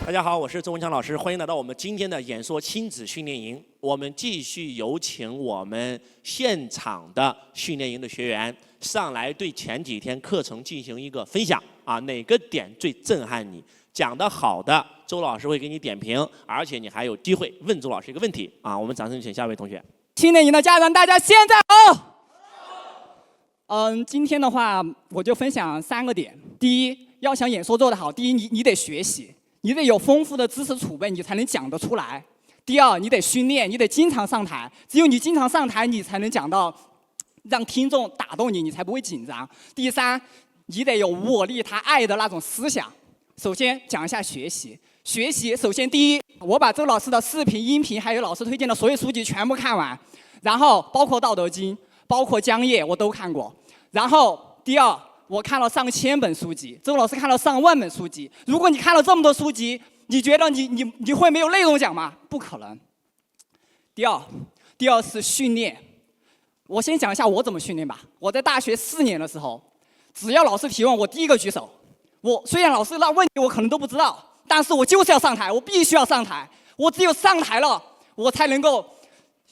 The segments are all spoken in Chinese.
大家好，我是周文强老师，欢迎来到我们今天的演说亲子训练营。我们继续有请我们现场的训练营的学员上来对前几天课程进行一个分享啊，哪个点最震撼你？讲得好的，周老师会给你点评，而且你还有机会问周老师一个问题啊。我们掌声请下一位同学。训练营的家长，大家现在好。今天的话，我就分享3个点。第一，要想演说做得好，第一，你得学习，你得有丰富的知识储备，你才能讲得出来。第二，你得训练，你得经常上台，只有你经常上台，你才能讲到让听众打动你，你才不会紧张。第三，你得有无我利他爱的那种思想。首先讲一下学习，首先第一，我把周老师的视频、音频还有老师推荐的所有书籍全部看完，然后包括《道德经》，包括《江夜》，我都看过。然后第二，我看了上千本书籍，周老师看了上万本书籍。如果你看了这么多书籍，你觉得你会没有内容讲吗？不可能。第二是训练。我先讲一下我怎么训练吧。我在大学4年的时候，只要老师提问，我第一个举手。虽然老师那问题我可能都不知道，但是我就是要上台，我必须要上台。我只有上台了，我才能够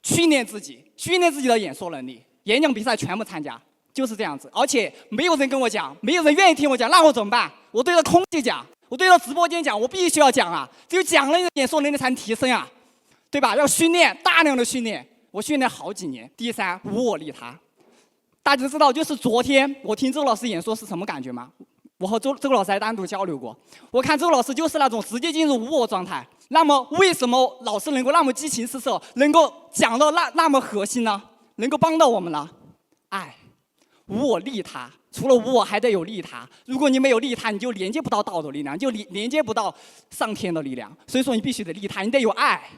训练自己的演说能力。演讲比赛全部参加。就是这样子，而且没有人跟我讲，没有人愿意听我讲，那我怎么办？我对着空气讲，我对着直播间讲，我必须要讲啊！只有讲了，演说能力才能提升啊，对吧？要训练，大量的训练，我训练好几年。第三，无我利他。大家知道，就是昨天我听周老师演说是什么感觉吗？我和周老师还单独交流过，我看周老师就是那种直接进入无我状态。那么为什么老师能够那么激情四射，能够讲到那么核心呢？能够帮到我们呢？爱。无我利他，除了无我还得有利他。如果你没有利他，你就连接不到道德力量，就连接不到上天的力量。所以说你必须得利他，你得有爱。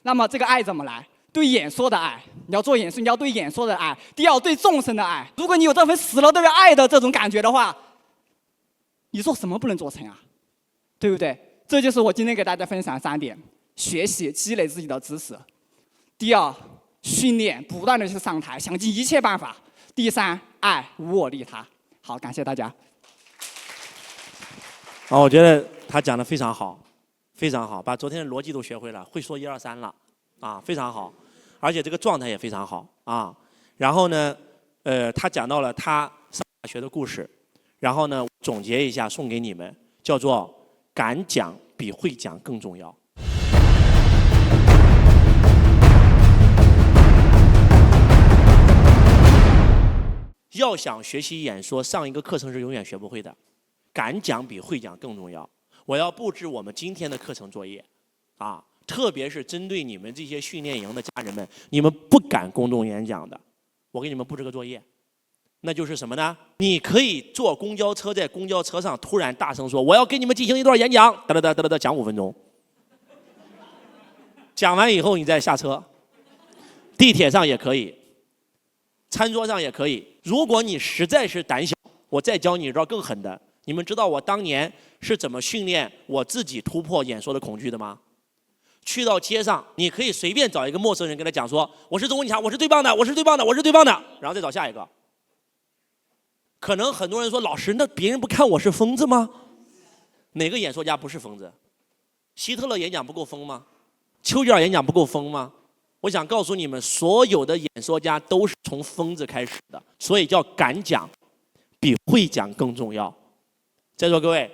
那么这个爱怎么来？对演说的爱，你要做演说，你要对演说的爱。第二，对众生的爱。如果你有这份死了都要爱的这种感觉的话，你做什么不能做成啊？对不对？这就是我今天给大家分享3点：学习，积累自己的知识；第二，训练，不断的去上台，想尽一切办法；第三，爱，无我利他。好，感谢大家。我觉得他讲的非常好，非常好，把昨天的逻辑都学会了，会说1、2、3了，啊，非常好，而且这个状态也非常好啊。然后呢，他讲到了他上大学的故事，然后呢，总结一下送给你们，叫做敢讲比会讲更重要。要想学习演说，上一个课程是永远学不会的。敢讲比会讲更重要。我要布置我们今天的课程作业，啊，特别是针对你们这些训练营的家人们，你们不敢公众演讲的，我给你们布置个作业，那就是什么呢？你可以坐公交车，在公交车上突然大声说：“我要给你们进行一段演讲。”哒哒哒哒哒，讲5分钟。讲完以后你再下车。地铁上也可以，餐桌上也可以。如果你实在是胆小，我再教你一招更狠的。你们知道我当年是怎么训练我自己突破演说的恐惧的吗？去到街上，你可以随便找一个陌生人跟他讲说：“我是周文强，我是最棒的，我是最棒的，我是最棒的。”然后再找下一个。可能很多人说：“老师，那别人不看我是疯子吗？”哪个演说家不是疯子？希特勒演讲不够疯吗？丘吉尔演讲不够疯吗？我想告诉你们，所有的演说家都是从疯子开始的，所以叫敢讲，比会讲更重要。在座各位，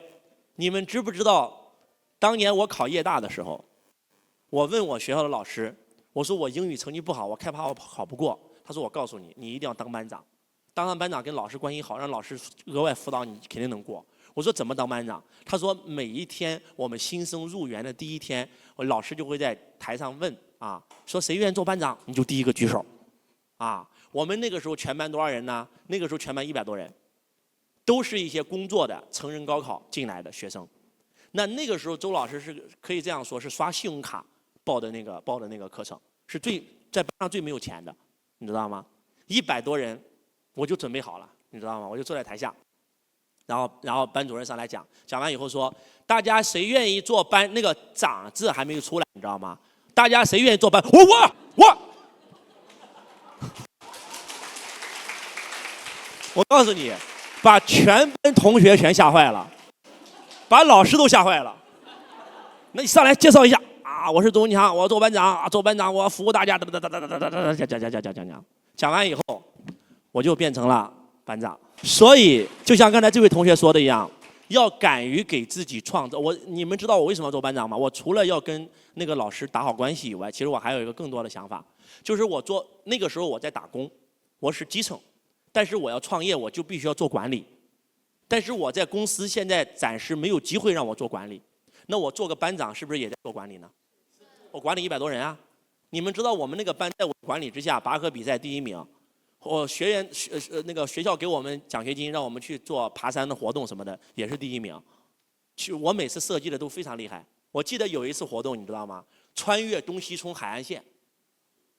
你们知不知道，当年我考夜大的时候，我问我学校的老师，我说我英语成绩不好，我害怕我考不过。他说我告诉你，你一定要当班长，当上班长跟老师关系好，让老师额外辅导你，肯定能过。我说怎么当班长？他说每一天我们新生入园的第一天，我老师就会在台上问啊，说谁愿意做班长，你就第一个举手。啊，我们那个时候全班多少人呢？那个时候全班100多人，都是一些工作的成人高考进来的学生。那个时候周老师是可以这样说，是刷信用卡报的那个课程，是在班上最没有钱的，你知道吗？100多人，我就准备好了，你知道吗？我就坐在台下。然后班主任上来讲完以后说，大家谁愿意做班？那个长字还没有出来，你知道吗？大家谁愿意做班？我告诉你，把全班同学全吓坏了，把老师都吓坏了。那你上来介绍一下啊，我是周文强，我要做班长啊，做班长我要服务大家，讲完以后，我就变成了班长。所以就像刚才这位同学说的一样，要敢于给自己创造。你们知道我为什么要做班长吗？我除了要跟那个老师打好关系以外，其实我还有一个更多的想法，就是那个时候我在打工，我是基层，但是我要创业，我就必须要做管理。但是我在公司现在暂时没有机会让我做管理，那我做个班长是不是也在做管理呢？我管理100多人啊！你们知道我们那个班在我管理之下，拔河比赛第1名，我那个学校给我们奖学金，让我们去做爬山的活动什么的，也是第1名。我每次设计的都非常厉害。我记得有一次活动，你知道吗？穿越东西冲海岸线，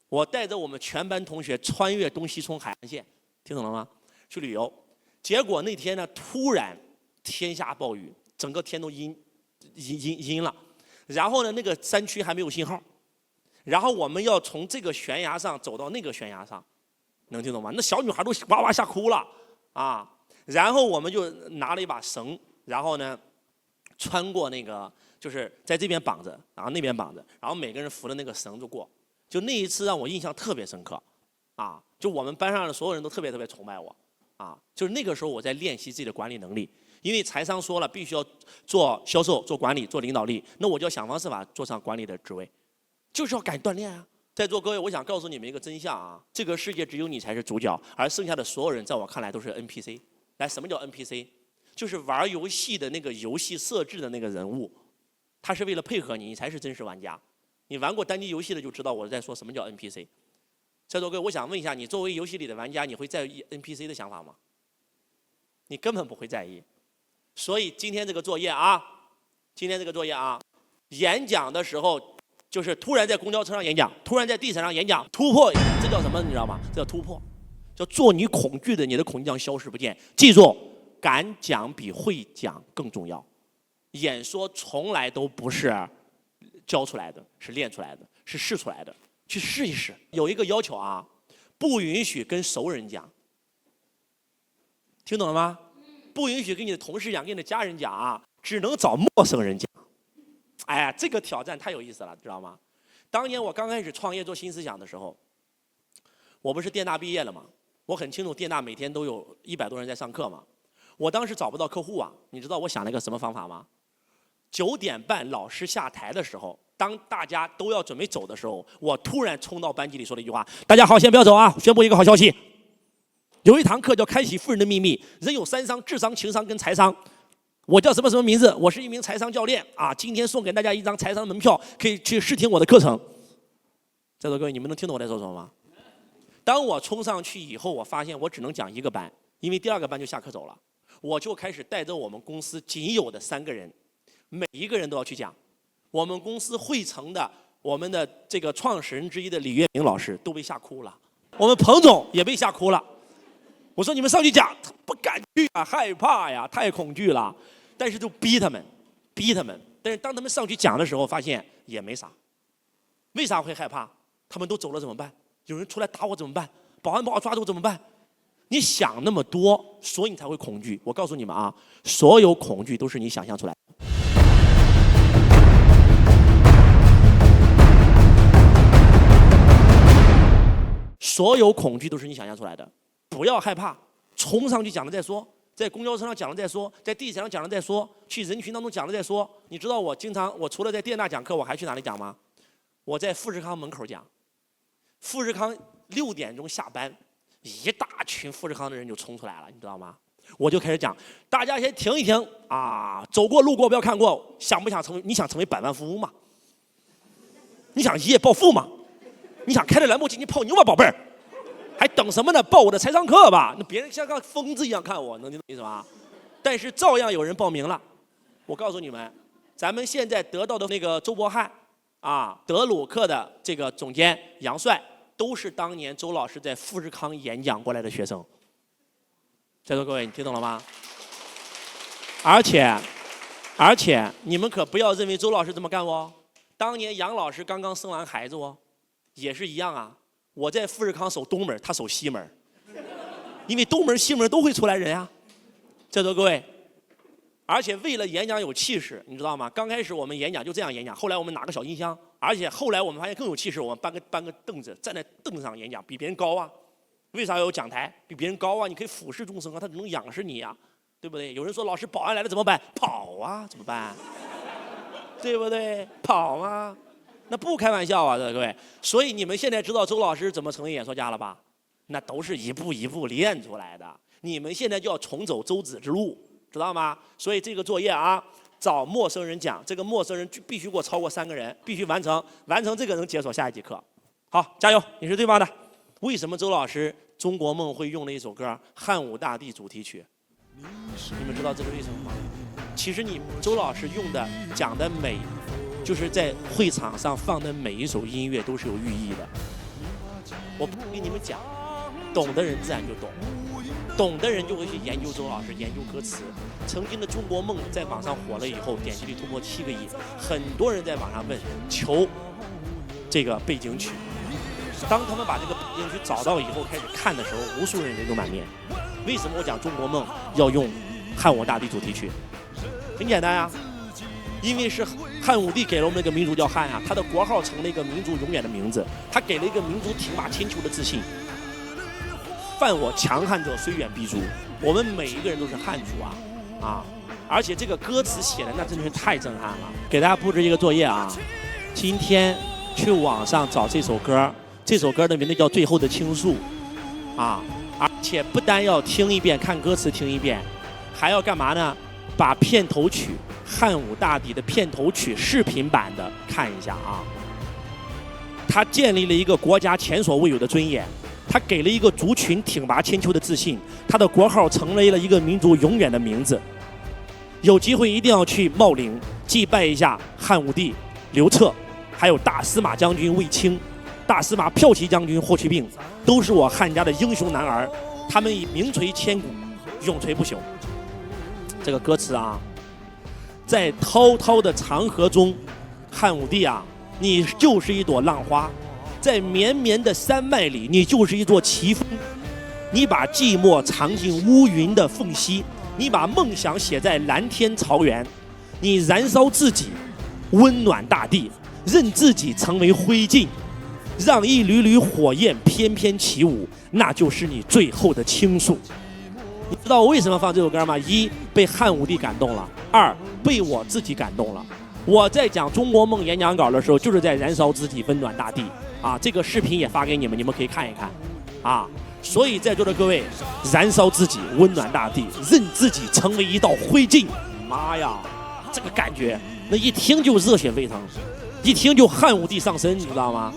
我带着我们全班同学穿越东西冲海岸线，听懂了吗？去旅游。结果那天呢，突然天下暴雨，整个天都阴了。然后呢，那个山区还没有信号，然后我们要从这个悬崖上走到那个悬崖上，能听懂吗？那小女孩都哇哇吓哭了啊！然后我们就拿了一把绳，然后呢，穿过那个，就是在这边绑着，然后那边绑着，然后每个人扶着那个绳子过。就那一次让我印象特别深刻，啊！就我们班上的所有人都特别崇拜我。啊，就是那个时候我在练习自己的管理能力，因为财商说了必须要做销售、做管理、做领导力，那我就要想方设法做上管理的职位，就是要敢锻炼啊！在座各位，我想告诉你们一个真相啊，这个世界只有你才是主角，而剩下的所有人在我看来都是 NPC。来，什么叫 NPC？ 就是玩游戏的那个游戏设置的那个人物，他是为了配合你，你才是真实玩家。你玩过单机游戏的就知道我在说什么叫 NPC。在座各位，我想问一下，你作为游戏里的玩家，你会在意 NPC 的想法吗？你根本不会在意。所以今天这个作业啊，演讲的时候就是突然在公交车上演讲，突然在地铁上演讲，突破，这叫什么？你知道吗？这叫突破，叫做你恐惧的，你的恐惧将消失不见。记住，敢讲比会讲更重要。演说从来都不是教出来的，是练出来的，是试出来的。去试一试。有一个要求啊，不允许跟熟人讲，听懂了吗？不允许跟你的同事讲，跟你的家人讲啊，只能找陌生人讲。哎呀，这个挑战太有意思了，知道吗？当年我刚开始创业做新思想的时候，我不是电大毕业了吗？我很清楚电大每天都有100多人在上课嘛。我当时找不到客户啊，你知道我想了一个什么方法吗？9点半老师下台的时候，当大家都要准备走的时候，我突然冲到班级里说了一句话：大家好，先不要走啊！宣布一个好消息，有一堂课叫开启富人的秘密，人有3商：智商、情商跟财商。我叫什么什么名字？我是一名财商教练啊！今天送给大家一张财商门票，可以去试听我的课程。在座各位，你们能听懂我在说什么吗？当我冲上去以后，我发现我只能讲1个班，因为第2个班就下课走了。我就开始带着我们公司仅有的3个人，每一个人都要去讲。我们公司汇成的我们的这个创始人之一的李月明老师都被吓哭了，我们彭总也被吓哭了。我说你们上去讲，他不敢去啊，害怕呀，太恐惧了。但是就逼他们。但是当他们上去讲的时候，发现也没啥。为啥会害怕？他们都走了怎么办？有人出来打我怎么办？保安把我抓住怎么办？你想那么多，所以你才会恐惧。我告诉你们啊，所有恐惧都是你想象出来的。所有恐惧都是你想象出来的，不要害怕，冲上去讲了再说，在公交车上讲了再说，在地铁上讲了再说，去人群当中讲了再说。你知道我除了在电大讲课，我还去哪里讲吗？我在富士康门口讲。富士康6点钟下班，一大群富士康的人就冲出来了，你知道吗？我就开始讲，大家先停一停啊，走过路过不要看过，你想成为百万富翁吗？你想一夜暴富吗？你想开着兰博基尼泡妞吗，宝贝儿？还等什么呢？报我的财商课吧！那别人像个疯子一样看我，能听懂意思吗？但是照样有人报名了。我告诉你们，咱们现在得到的那个周伯翰啊，德鲁克的这个总监杨帅，都是当年周老师在富士康演讲过来的学生。在座各位，你听懂了吗？而且你们可不要认为周老师这么干哦。当年杨老师刚刚生完孩子哦，也是一样啊。我在富士康守东门，他守西门，因为东门西门都会出来人啊。在座各位，而且为了演讲有气势，你知道吗？刚开始我们演讲就这样演讲，后来我们拿个小音箱，而且后来我们发现更有气势，我们搬个凳子，站在凳子上演讲，比别人高啊。为啥要有讲台？比别人高啊，你可以俯视众生啊，他只能仰视你呀、对不对？有人说老师保安来了怎么办？跑啊，怎么办？对不对？跑啊，那不开玩笑啊，各位。所以你们现在知道周老师怎么成为演说家了吧？那都是一步一步练出来的。你们现在就要重走周子之路。知道吗？所以这个作业啊，找陌生人讲，这个陌生人必须给我超过3个人，必须完成，完成这个能解锁下一节课。好，加油，你是对棒的。为什么周老师《中国梦》会用了一首歌《汉武大帝主题曲》？你们知道这是为什么吗？其实周老师用的讲的就是在会场上放的每一首音乐都是有寓意的。我不给你们讲，懂的人自然就懂。懂的人就会去研究周老师，研究歌词。曾经的《中国梦》在网上火了以后，点击率突破7个亿，很多人在网上问求这个背景曲。当他们把这个背景曲找到以后，开始看的时候，无数人泪流满面。为什么我讲《中国梦》要用汉武大帝主题曲？很简单呀，因为是汉武帝给了我们那个民族叫汉啊，他的国号成了一个民族永远的名字，他给了一个民族挺拔千秋的自信。犯我强汉者，虽远必诛。我们每一个人都是汉族啊！而且这个歌词写的那真的是太震撼了。给大家布置一个作业啊，今天去网上找这首歌，这首歌的名字叫《最后的倾诉》啊，而且不单要听一遍，看歌词听一遍，还要干嘛呢？把片头曲汉武大帝的片头曲视频版的看一下啊。他建立了一个国家前所未有的尊严。他给了一个族群挺拔千秋的自信，他的国号成为了一个民族永远的名字。有机会一定要去茂陵祭拜一下汉武帝刘彻，还有大司马将军卫青、大司马骠骑将军霍去病，都是我汉家的英雄男儿，他们以名垂千古，永垂不朽。这个歌词啊，在滔滔的长河中，汉武帝啊，你就是一朵浪花。在绵绵的山脉里，你就是一座奇峰。你把寂寞藏进乌云的缝隙，你把梦想写在蓝天草原。你燃烧自己，温暖大地，任自己成为灰烬，让一缕缕火焰翩翩起舞，那就是你最后的倾诉。你知道我为什么放这首歌吗？一，被汉武帝感动了；二，被我自己感动了。我在讲《中国梦》演讲稿的时候，就是在燃烧自己，温暖大地。啊，这个视频也发给你们，你们可以看一看，啊，所以在座的各位，燃烧自己，温暖大地，任自己成为一道灰烬。妈呀，这个感觉，那一听就热血沸腾，一听就汉武帝上身，你知道吗？